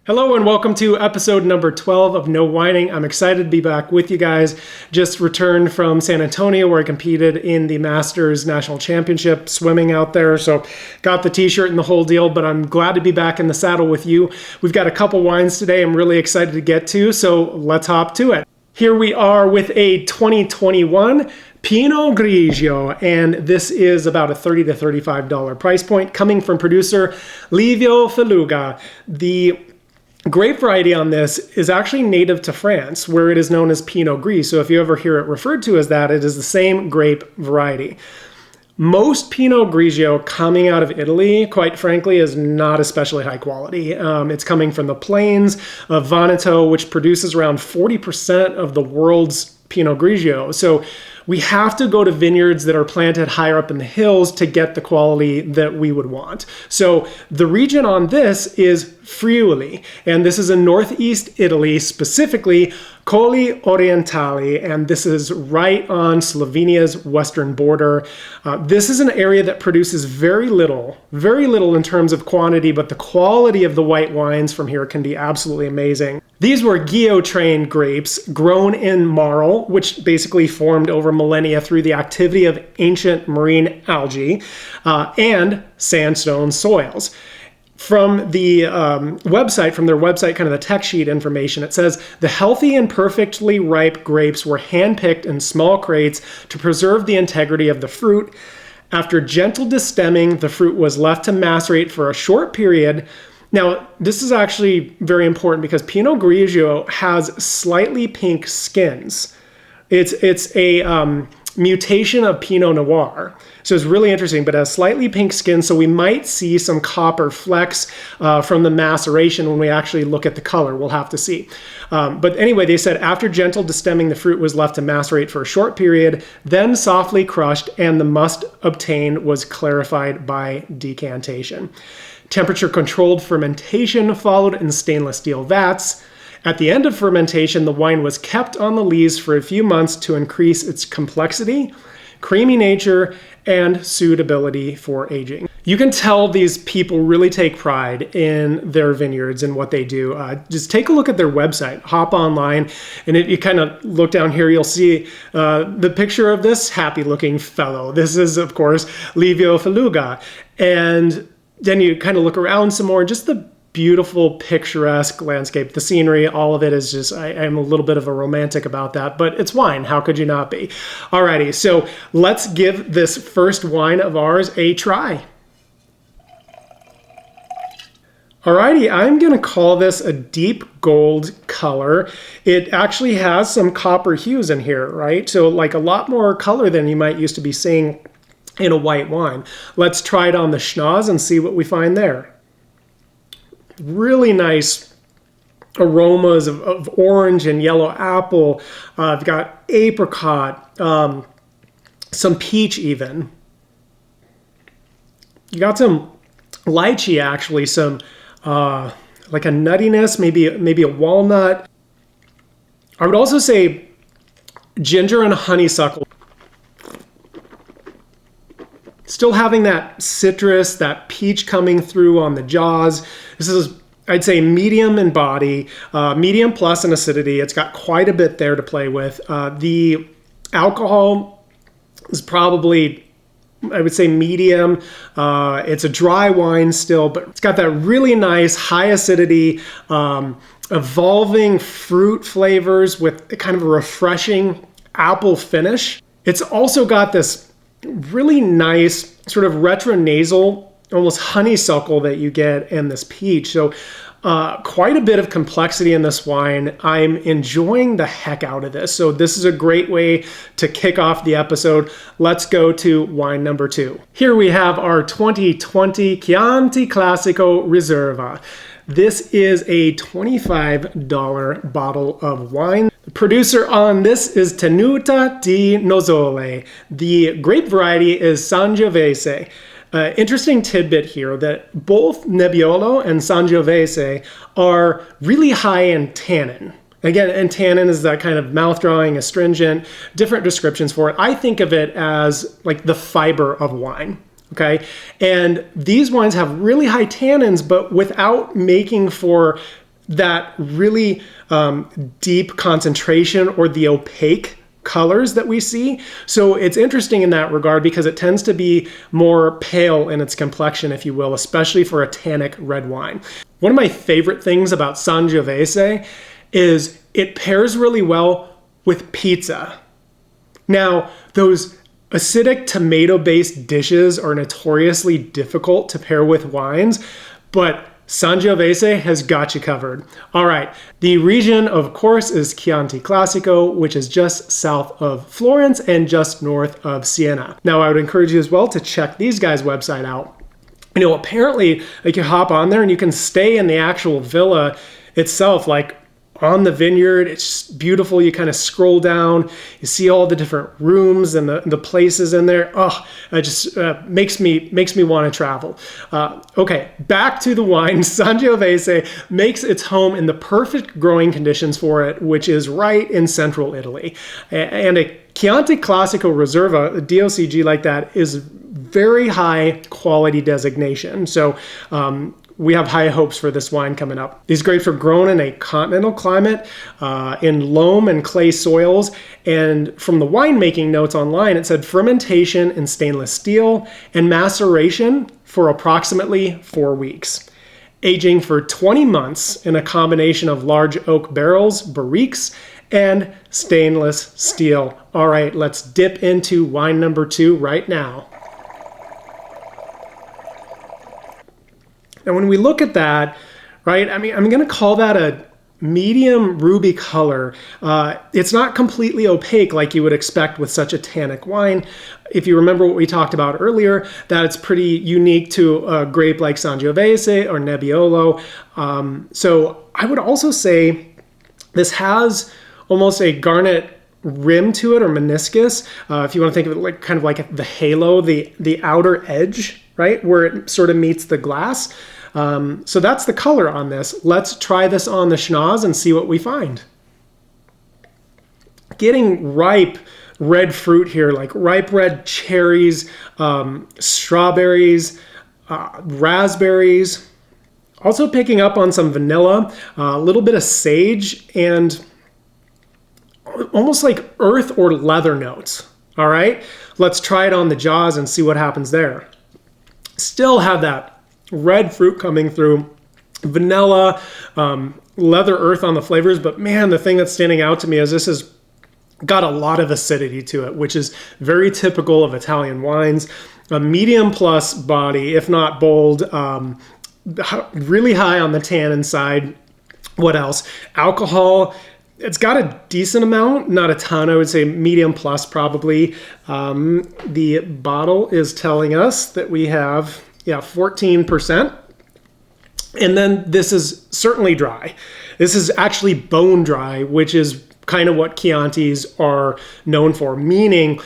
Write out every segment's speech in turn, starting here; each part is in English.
Hello and welcome to episode number 12 of No Whining. I'm excited to be back with you guys. Just returned from San Antonio where I competed in the Masters National Championship, swimming out there. So got the t-shirt and the whole deal, but I'm glad to be back in the saddle with you. We've got a couple wines today I'm really excited to get to, so let's hop to it. Here we are with a 2021 Pinot Grigio, and this is about a $30 to $35 price point coming from producer Livio Felluga. The grape variety on this is actually native to France, where it is known as Pinot Gris. So if you ever hear it referred to as that, it is the same grape variety. Most Pinot Grigio coming out of Italy, quite frankly, is not especially high quality. It's coming from the plains of Veneto, which produces around 40% of the world's Pinot Grigio. So we have to go to vineyards that are planted higher up in the hills to get the quality that we would want. So the region on this is Friuli, and this is in northeast Italy, specifically Colli Orientali, and this is right on Slovenia's western border. This is an area that produces very little in terms of quantity, but the quality of the white wines from here can be absolutely amazing. These were Gio-trained grapes grown in marl, which basically formed over millennia through the activity of ancient marine algae and sandstone soils. From the website, kind of the tech sheet information, it says the healthy and perfectly ripe grapes were handpicked in small crates to preserve the integrity of the fruit. After gentle destemming, the fruit was left to macerate for a short period. Now, this is actually very important because Pinot Grigio has slightly pink skins. It's a mutation of Pinot Noir. So it's really interesting, but it has slightly pink skin, so we might see some copper flecks from the maceration when we actually look at the color. We'll have to see. But anyway, they said after gentle destemming, the fruit was left to macerate for a short period, then softly crushed, and the must obtained was clarified by decantation. Temperature-controlled fermentation followed in stainless steel vats. At the end of fermentation, the wine was kept on the lees for a few months to increase its complexity, creamy nature, and suitability for aging. You can tell these people really take pride in their vineyards and what they do. Just take a look at their website, hop online, and you kind of look down here, you'll see the picture of this happy-looking fellow. This is, of course, Livio Felluga. And then you kind of look around some more, just the beautiful, picturesque landscape, the scenery, all of it is just, I'm a little bit of a romantic about that, but it's wine. How could you not be? Alrighty, so let's give this first wine of ours a try. Alrighty, I'm gonna call this a deep gold color. It actually has some copper hues in here, right? So like a lot more color than you might used to be seeing in a white wine. Let's try it on the schnoz and see what we find there. Really nice aromas of orange and yellow apple. I've got apricot, some peach even. You got some lychee actually, some like a nuttiness, maybe a walnut. I would also say ginger and honeysuckle. Still having that citrus, that peach coming through on the jaws. This is, I'd say, medium in body, medium plus in acidity. It's got quite a bit there to play with. The alcohol is probably, I would say, medium. It's a dry wine still, but it's got that really nice high acidity, evolving fruit flavors with kind of a refreshing apple finish. It's also got this really nice sort of retronasal, almost honeysuckle that you get in this peach. So quite a bit of complexity in this wine. I'm enjoying the heck out of this. So this is a great way to kick off the episode. Let's go to wine number 2. Here we have our 2020 Chianti Classico Riserva. This is a $25 bottle of wine. The producer on this is Tenuta di Nozzole. The grape variety is Sangiovese. Interesting tidbit here that both Nebbiolo and Sangiovese are really high in tannin. Again, and tannin is that kind of mouth-drawing, astringent, different descriptions for it. I think of it as like the fiber of wine. Okay, and these wines have really high tannins, but without making for that really deep concentration or the opaque colors that we see. So it's interesting in that regard because it tends to be more pale in its complexion, if you will, especially for a tannic red wine. One of my favorite things about Sangiovese is it pairs really well with pizza. Now, those acidic tomato-based dishes are notoriously difficult to pair with wines, but Sangiovese has got you covered. All right, the region, of course, is Chianti Classico, which is just south of Florence and just north of Siena. Now, I would encourage you as well to check these guys' website out. You know, apparently, like you hop on there and you can stay in the actual villa itself, like on the vineyard. It's just beautiful. You kind of scroll down, you see all the different rooms and the places in there. Oh, it just makes me want to travel. Okay, back to the wine. Sangiovese makes its home in the perfect growing conditions for it, which is right in central Italy. And a Chianti Classico Reserva, a DOCG like that, is very high quality designation. So we have high hopes for this wine coming up. These grapes are grown in a continental climate, in loam and clay soils. And from the winemaking notes online, it said fermentation in stainless steel and maceration for approximately 4 weeks. Aging for 20 months in a combination of large oak barrels, barriques, and stainless steel. All right, let's dip into wine number 2 right now. And when we look at that, right, I mean, I'm going to call that a medium ruby color. It's not completely opaque like you would expect with such a tannic wine. If you remember what we talked about earlier, that it's pretty unique to a grape like Sangiovese or Nebbiolo. So I would also say this has almost a garnet rim to it, or meniscus, if you want to think of it like kind of like the halo, the outer edge, right, where it sort of meets the glass. So that's the color on this. Let's try this on the schnoz and see what we find. Getting ripe red fruit here, like ripe red cherries, strawberries, raspberries. Also picking up on some vanilla, a little bit of sage, and almost like earth or leather notes. All right, let's try it on the jaws and see what happens there. Still have that red fruit coming through, vanilla, leather earth on the flavors, but man, the thing that's standing out to me is this has got a lot of acidity to it, which is very typical of Italian wines. A medium plus body, if not bold, really high on the tannin side. What else? Alcohol. It's got a decent amount, not a ton. I would say medium plus probably. The bottle is telling us that we have 14%. And then this is certainly dry. This is actually bone dry, which is kind of what Chiantis are known for, meaning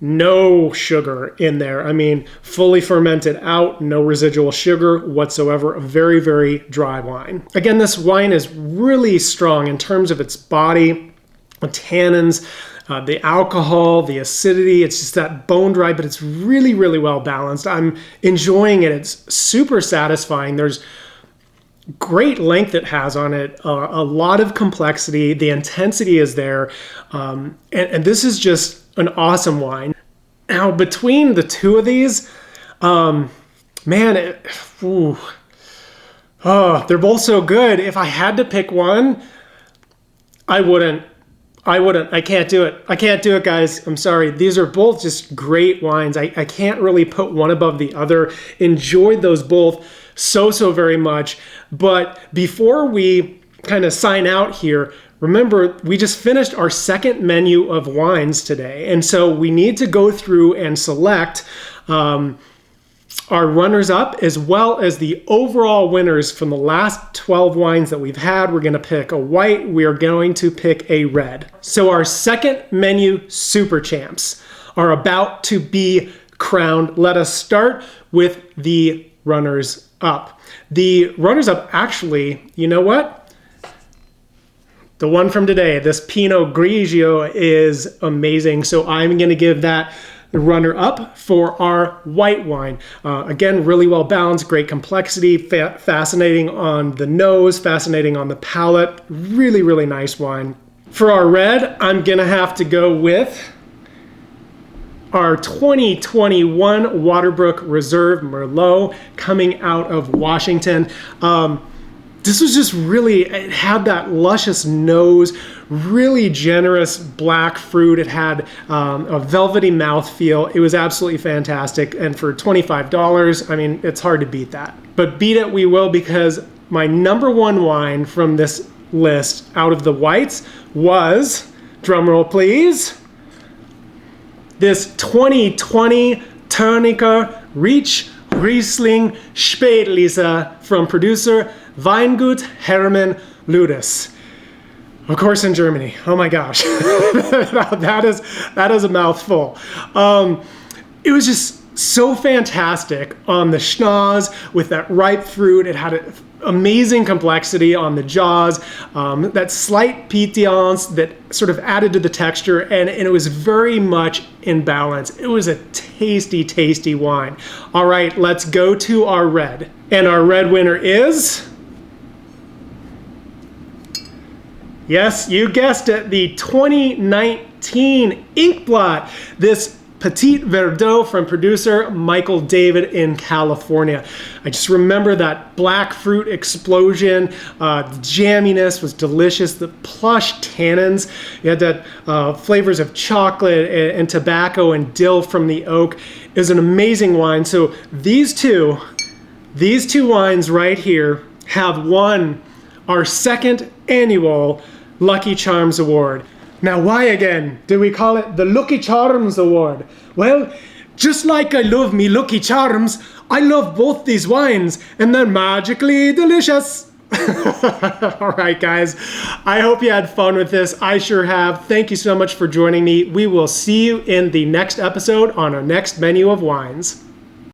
no sugar in there. I mean, fully fermented out, no residual sugar whatsoever. A very, very dry wine. Again, this wine is really strong in terms of its body, the tannins, the alcohol, the acidity. It's just that bone dry, but it's really, really well balanced. I'm enjoying it. It's super satisfying. There's great length it has on it, a lot of complexity. The intensity is there. And this is just an awesome wine. Now, between the two of these, man, they're both so good. If I had to pick one, I wouldn't. I can't do it. I can't do it, guys. I'm sorry. These are both just great wines. I can't really put one above the other. Enjoyed those both so very much. But before we kind of sign out here, remember, we just finished our second menu of wines today. And so we need to go through and select our runners-up as well as the overall winners from the last 12 wines that we've had. We're going to pick a white. We are going to pick a red. So our second menu super champs are about to be crowned. Let us start with the runners-up. The runners-up, actually, you know what? The one from today, this Pinot Grigio, is amazing. So I'm going to give that runner-up for our white wine. Again, really well balanced, great complexity, fascinating on the nose, fascinating on the palate. Really, really nice wine. For our red, I'm gonna have to go with our 2021 Waterbrook Reserve Merlot coming out of Washington. This was just really, it had that luscious nose, really generous black fruit. It had a velvety mouthfeel. It was absolutely fantastic. And for $25, I mean, it's hard to beat that. But beat it we will, because my number one wine from this list out of the whites was, drumroll please, this 2020 Turniker Reach Riesling Spätlese from producer Weingut Hermann Ludus. Of course, in Germany. Oh my gosh, that is a mouthful. It was just so fantastic on the schnoz with that ripe fruit. It had an amazing complexity on the jaws, that slight pétillance that sort of added to the texture, and it was very much in balance. It was a tasty, tasty wine. All right, let's go to our red. And our red winner is... yes, you guessed it, the 2019 Inkblot. This Petit Verdot from producer Michael David in California. I just remember that black fruit explosion. The jamminess was delicious. The plush tannins. You had that flavors of chocolate and tobacco and dill from the oak. It was an amazing wine. So these two wines right here have won our second annual Lucky Charms Award. Now, why again do we call it the Lucky Charms Award? Well, just like I love me Lucky Charms, I love both these wines, and they're magically delicious. All right, guys, I hope you had fun with this. I sure have. Thank you so much for joining me. We will see you in the next episode on our next menu of wines.